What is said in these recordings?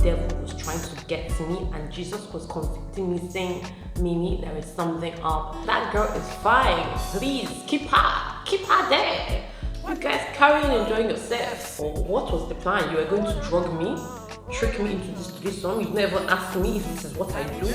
devil was trying to get to me, and Jesus was convicting me, saying, Mimi, there is something up. That girl is fine. Please keep her there. You guys carry on enjoying yourself. Or what was the plan? You were going to drug me, trick me into this threesome. You never asked me if this is what I do.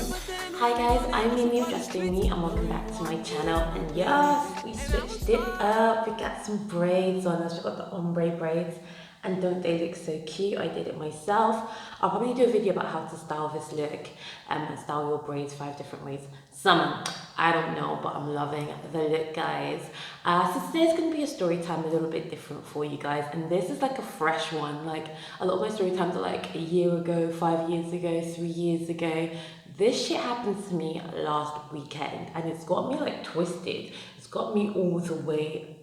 Hi guys, I'm Mimi, just me, and welcome back to my channel. And yes, we switched it up. We got some braids on us. We got the ombre braids. And don't they look so cute? I did it myself. I'll probably do a video about how to style this look and style your braids 5 different ways. Some, I don't know, but I'm loving the look, guys. So today's going to be a story time a little bit different for you guys. And this is like a fresh one. Like a lot of my story times are like a year ago, 5 years ago, 3 years ago. This shit happened to me last weekend and it's got me like twisted. It's got me all the way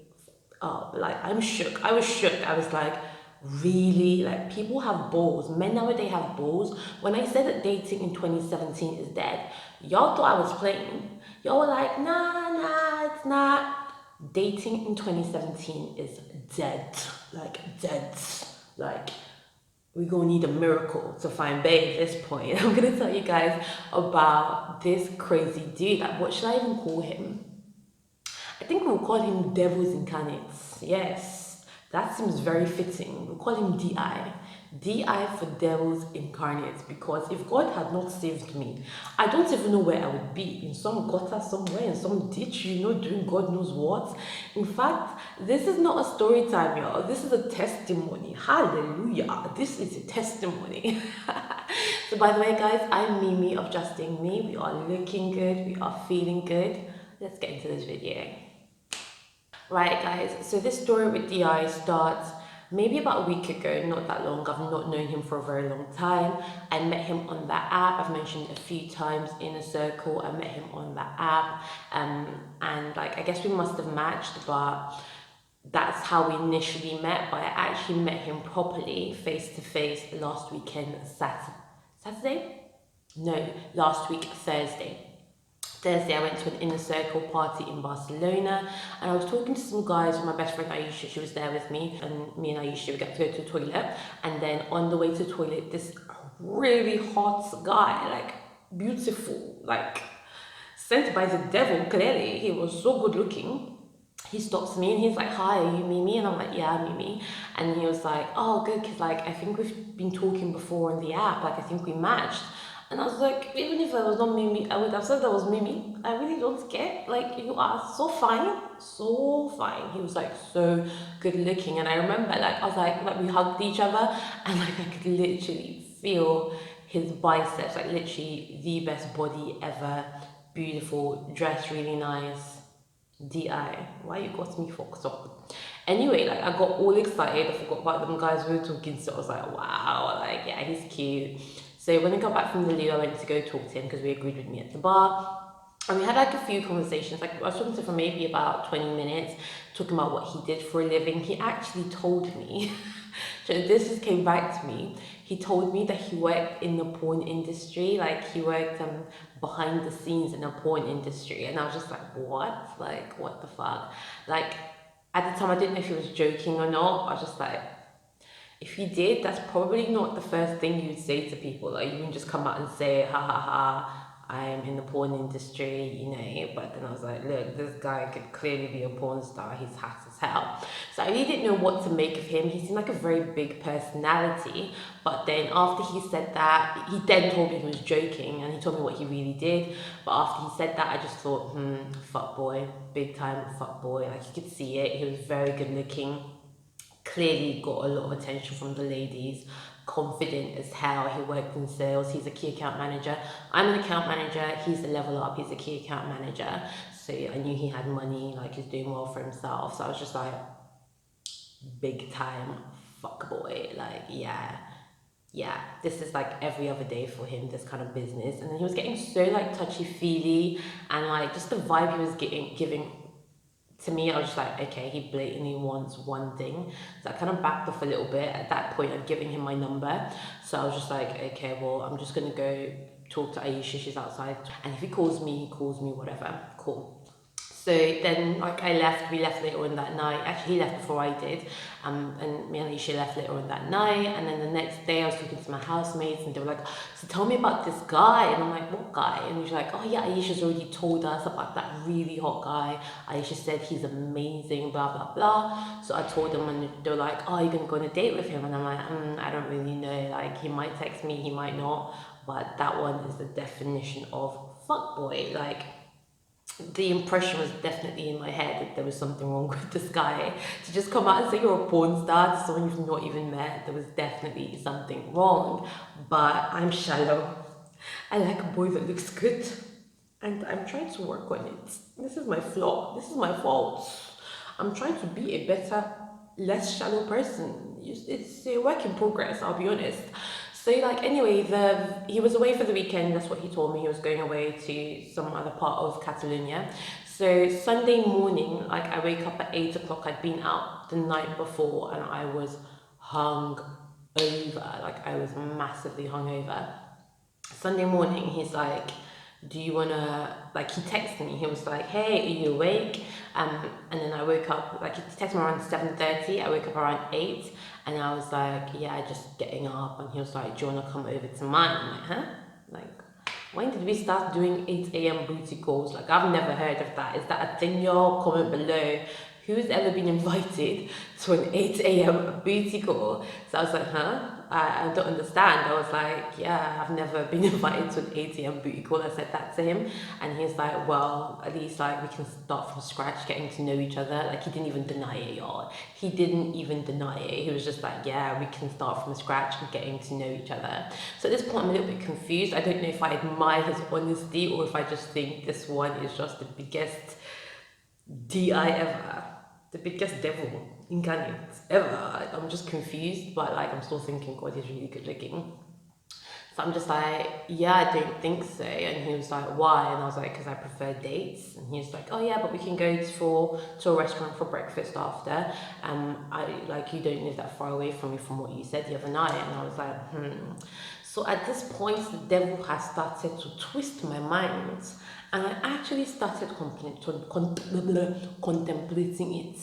up. Like I'm shook. I was shook. I was like, really? Like people have balls. Men nowadays have balls. When I said that dating in 2017 is dead, y'all thought I was playing. Y'all were like, nah, it's not. Dating in 2017 is dead. Like dead. Like we're gonna need a miracle to find bae at this point. I'm gonna tell you guys about this crazy dude. Like what should I even call him? I think we'll call him Devil's Incarnates. Yes, that seems very fitting. We'll call him DI. DI for Devil's Incarnates, because if God had not saved me, I don't even know where I would be. In some gutter somewhere, in some ditch, you know, doing God knows what. In fact, this is not a story time, y'all. This is a testimony. Hallelujah. This is a testimony. So by the way, guys, I'm Mimi of Just Being Me. We are looking good. We are feeling good. Let's get into this video. Right guys, so this story with DI starts maybe about a week ago, not that long. I've not known him for a very long time. I met him on that app. I've mentioned it a few times in a circle. I met him on that app and like I guess we must have matched, but that's how we initially met. But I actually met him properly face to face last weekend, Saturday? No, last week, Thursday, I went to an inner circle party in Barcelona and I was talking to some guys with my best friend Aisha. She was there with me, and me and Aisha, we got to go to the toilet, and then on the way to the toilet, this really hot guy, like beautiful, like sent by the devil, clearly, he was so good looking. He stops me and he's like, hi, are you Mimi? And I'm like, yeah, I'm Mimi. And he was like, oh good, because like I think we've been talking before on the app, like I think we matched. And I was like, even if I was not Mimi, I would have said that was Mimi. I really don't care. Like, you are so fine, so fine. He was like so good looking. And I remember like, I was like we hugged each other and like I could literally feel his biceps, like literally the best body ever. Beautiful, dressed really nice. DI, why you got me fucked up? Anyway, like I got all excited. I forgot about them guys we were talking to. I was like, wow, like yeah, he's cute. So when I got back from the loo, I went to go talk to him because we agreed with me at the bar. And we had like a few conversations. Like I was talking to him for maybe about 20 minutes, talking about what he did for a living. He actually told me, so this just came back to me. He told me that he worked in the porn industry. Like he worked behind the scenes in the porn industry. And I was just like, what? Like, what the fuck? Like at the time, I didn't know if he was joking or not. I was just like, if you did, that's probably not the first thing you'd say to people. Like you wouldn't just come out and say, ha ha ha, I am in the porn industry, you know. But then I was like, look, this guy could clearly be a porn star. He's hot as hell. So I really didn't know what to make of him. He seemed like a very big personality. But then after he said that, he then told me he was joking and he told me what he really did. But after he said that, I just thought, fuck boy, big time fuck boy. Like you could see it. He was very good looking. Clearly got a lot of attention from the ladies, confident as hell. He worked in sales. He's a key account manager. I'm an account manager. He's a level up. He's a key account manager. So I knew he had money, like he's doing well for himself. So I was just like, big time fuck boy. Like, yeah, this is like every other day for him, this kind of business. And then he was getting so like touchy-feely and like just the vibe he was giving to me, I was just like, okay, he blatantly wants one thing. So I kind of backed off a little bit. At that point, I'd given him my number. So I was just like, okay, well, I'm just going to go talk to Aisha. She's outside. And if he calls me, whatever. Cool. So then, like, we left later on that night. Actually, he left before I did. And me and Alicia left later on that night. And then the next day, I was talking to my housemates, and they were like, so tell me about this guy. And I'm like, what guy? And he's like, oh yeah, Aisha's already told us about that really hot guy. Aisha said he's amazing, blah, blah, blah. So I told them, and they were like, oh, you're going to go on a date with him? And I'm like, I don't really know. Like, he might text me, he might not. But that one is the definition of fuckboy. Like, the impression was definitely in my head that there was something wrong with this guy. To just come out and say you're a porn star to someone you've not even met, there was definitely something wrong. But I'm shallow. I like a boy that looks good. And I'm trying to work on it. This is my flaw. This is my fault. I'm trying to be a better, less shallow person. It's a work in progress, I'll be honest. So like anyway, he was away for the weekend. That's what he told me. He was going away to some other part of Catalonia. So Sunday morning, like I wake up at 8 o'clock. I'd been out the night before and I was hung over. Like I was massively hungover. Sunday morning, he's like, do you wanna, like he texted me, he was like, hey, are you awake? And then I woke up, like he texted me around 7:30, I woke up around 8, and I was like, yeah, just getting up, and he was like, do you wanna come over to mine? I'm like, huh? Like, when did we start doing 8 a.m. booty calls? Like, I've never heard of that. Is that a thing, y'all? Comment below. Who's ever been invited to an 8 a.m. booty call? So I was like, huh? I don't understand. I was like, yeah, I've never been invited to an 8 a.m. booty call. I said that to him. And he's like, well, at least like we can start from scratch getting to know each other. Like he didn't even deny it, y'all. He didn't even deny it. He was just like, yeah, we can start from scratch and getting to know each other. So at this point, I'm a little bit confused. I don't know if I admire his honesty or if I just think this one is just the biggest DI ever. The biggest devil incarnate ever. I'm just confused, but like I'm still thinking, God, he's really good looking. So I'm just like, yeah, I don't think so. And he was like, why? And I was like, because I prefer dates. And he was like, oh yeah, but we can go to a restaurant for breakfast after. I like you don't live that far away from me from what you said the other night. And I was like, So at this point, the devil has started to twist my mind. And I actually started contemplating it.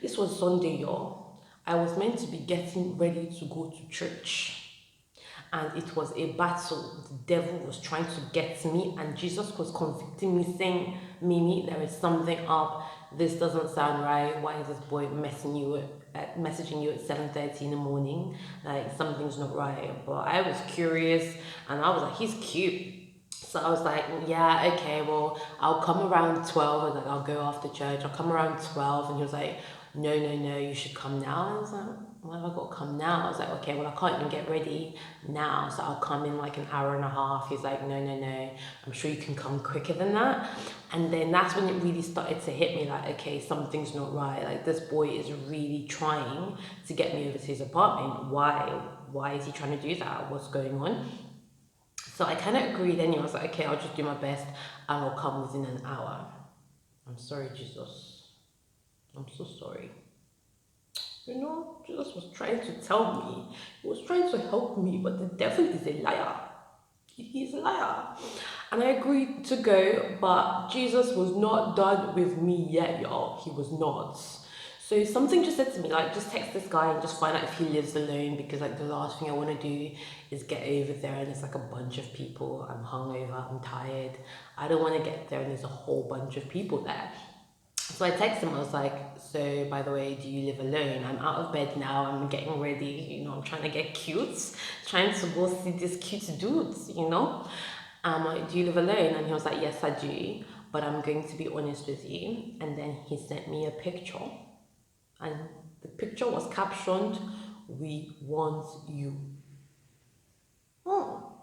This was Sunday, y'all. I was meant to be getting ready to go to church. And it was a battle. The devil was trying to get me, and Jesus was convicting me, saying, Mimi, there is something up. This doesn't sound right. Why is this boy messaging you at 7:30 in the morning? Like, something's not right. But I was curious, and I was like, he's cute. So I was like, yeah, okay, well, I'll come around 12. I was like, I'll go after church. I'll come around 12. And he was like, no, you should come now. I was like, why have I got to come now? I was like, okay, well, I can't even get ready now, so I'll come in like an hour and a half. He's like, no, I'm sure you can come quicker than that. And then that's when it really started to hit me, like, okay, something's not right. Like, this boy is really trying to get me over to his apartment. Why is he trying to do that? What's going on? So I kind of agreed anyway. I was like, okay, I'll just do my best and I'll come within an hour. I'm sorry, Jesus. I'm so sorry. You know, Jesus was trying to tell me. He was trying to help me, but the devil is a liar. He's a liar. And I agreed to go, but Jesus was not done with me yet, y'all. He was not. So something just said to me, like, just text this guy and just find out if he lives alone, because like the last thing I want to do is get over there and it's like a bunch of people. I'm hungover, I'm tired. I don't want to get there and there's a whole bunch of people there. So I texted him, I was like, so by the way, do you live alone? I'm out of bed now, I'm getting ready, you know, I'm trying to get cute, trying to go see these cute dudes, you know? Do you live alone? And he was like, yes, I do, but I'm going to be honest with you. And then he sent me a picture. And the picture was captioned, we want you. Oh,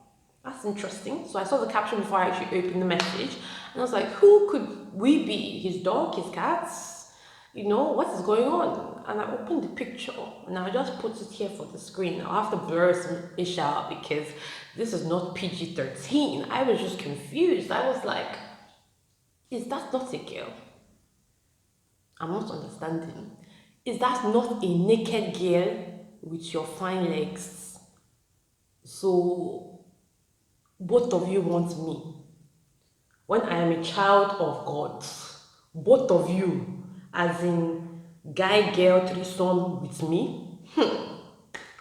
that's interesting. So I saw the caption before I actually opened the message. And I was like, who could we be? His dog, his cats? You know, what is going on? And I opened the picture and I just put it here for the screen. I'll have to blur some ish out because this is not PG-13. I was just confused. I was like, is that not a girl? I'm not understanding. Is that not a naked girl with your fine legs? So both of you want me when I am a child of God. Both of you, as in guy girl threesome with me.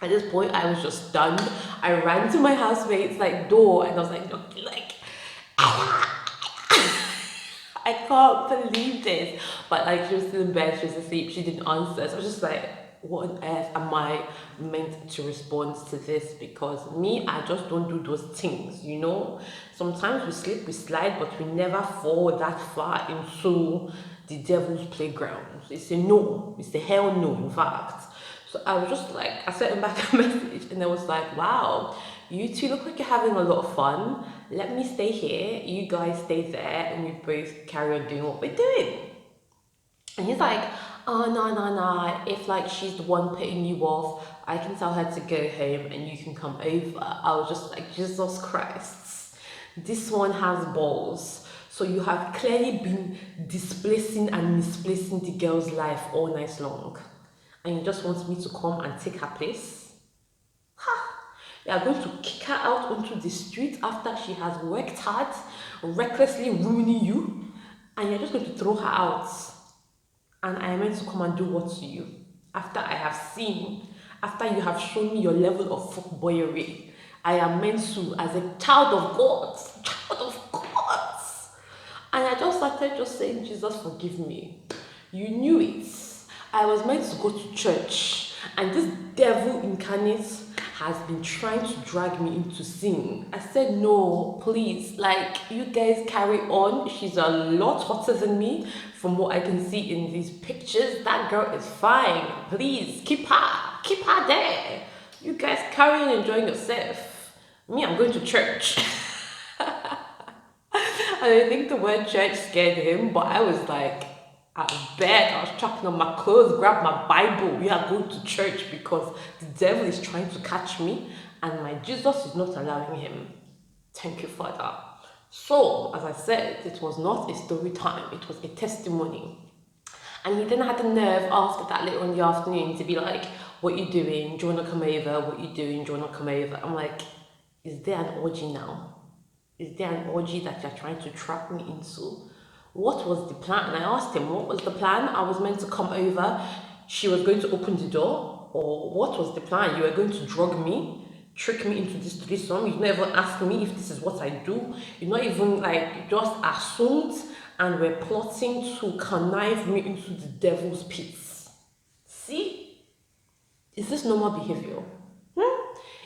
At this point, I was just stunned. I ran to my housemate's like door and I was like, look, like, I can't believe this. But like she was still in bed, she was asleep, she didn't answer. So I was just like, what on earth am I meant to respond to this? Because me, I just don't do those things, you know? Sometimes we slip, we slide, but we never fall that far into the devil's playground. It's a no. It's a hell no, in fact. So I was just like, I sent him back a message and I was like, wow, you two look like you're having a lot of fun. Let me stay here, you guys stay there, and we both carry on doing what we're doing. And he's like, oh, no. If like she's the one putting you off, I can tell her to go home and you can come over. I was just like, Jesus Christ, this one has balls. So you have clearly been displacing and misplacing the girl's life all night long. And you just want me to come and take her place? Ha! You are going to kick her out onto the street after she has worked hard, recklessly ruining you, and you're just going to throw her out. And I am meant to come and do what to you? After I have seen, after you have shown me your level of fuckboyery, I am meant to, as a child of God, and I just started just saying, Jesus, forgive me. You knew it. I was meant to go to church, and this devil incarnate has been trying to drag me into sin. I said, no, please, like, you guys carry on. She's a lot hotter than me from what I can see in these pictures. That girl is fine. Please, keep her there. You guys carry on enjoying yourself. Me, I'm going to church. And I think the word church scared him, but I was like, at bed, I was chucking on my clothes, grabbed my Bible. We are going to church because the devil is trying to catch me and my Jesus is not allowing him. Thank you, Father. So, as I said, it was not a story time, it was a testimony. And he then had the nerve after that later in the afternoon to be like, what you doing? Do you want to come over? What you doing? Do you want to come over? I'm like, is there an orgy now? Is there an orgy that you're trying to trap me into? What was the plan? And I asked him, what was the plan? I was meant to come over. She was going to open the door. Or what was the plan? You were going to drug me, trick me into this threesome. You never asked me if this is what I do. You're not even like, you just assumed and were plotting to connive me into the devil's pits. See? Is this normal behavior?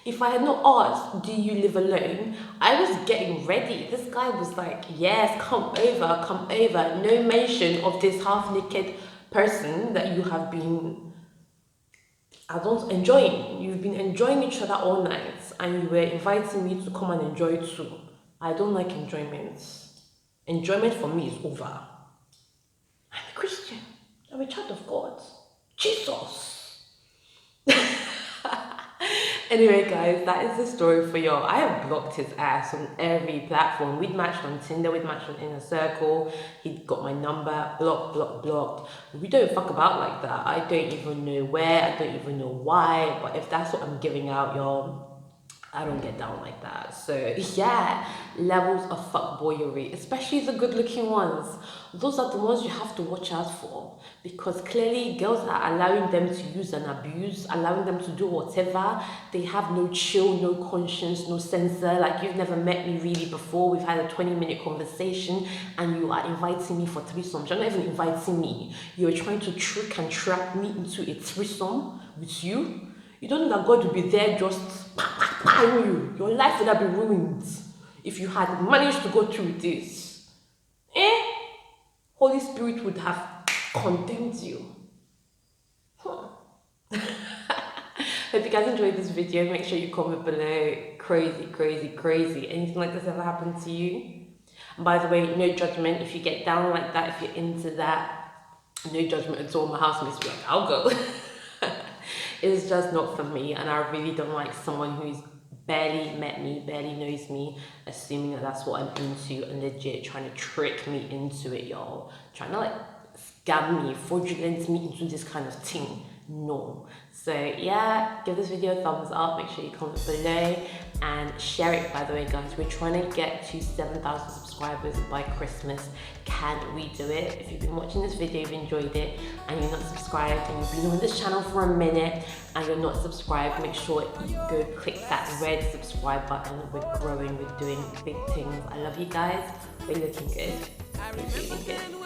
If I had not asked, do you live alone? I was getting ready. This guy was like, yes, come over. No mention of this half-naked person that you have been, enjoying. You've been enjoying each other all night and you were inviting me to come and enjoy too. I don't like enjoyment. Enjoyment for me is over. I'm a Christian. I'm a child of God. Jesus. Anyway, guys, that is the story for y'all. I have blocked his ass on every platform. We'd matched on Tinder, we'd matched on Inner Circle. He'd got my number, blocked. We don't fuck about like that. I don't even know where, I don't even know why. But if that's what I'm giving out, y'all, I don't get down like that. So yeah, levels of fuckboyery, especially the good looking ones. Those are the ones you have to watch out for, because clearly girls are allowing them to use and abuse, allowing them to do whatever. They have no chill, no conscience, no censor. Like, you've never met me really before. We've had a 20-minute conversation and you are inviting me for threesomes. You're not even inviting me. You're trying to trick and trap me into a threesome with you. You don't know that God will be there just you. Your life would have been ruined if you had managed to go through this. Holy Spirit would have condemned you. Hope you guys enjoyed this video. Make sure you comment below. Crazy. Anything like this ever happened to you? And by the way, no judgment. If you get down like that, if you're into that, no judgment at all. My housemates be like, I'll go. It's just not for me, and I really don't like someone who's barely met me, barely knows me, assuming that that's what I'm into and legit trying to trick me into it, y'all. Trying to like scam me, fraudulent me into this kind of thing. norm. So yeah, give this video a thumbs up, make sure you comment below and share it. By the way guys, we're trying to get to 7,000 subscribers by Christmas. Can we do it? If you've been watching this video, you've enjoyed it and you're not subscribed and you've been on this channel for a minute and you're not subscribed, make sure you go click that red subscribe button. We're growing, we're doing big things. I love you guys. We're looking good. We're feeling good.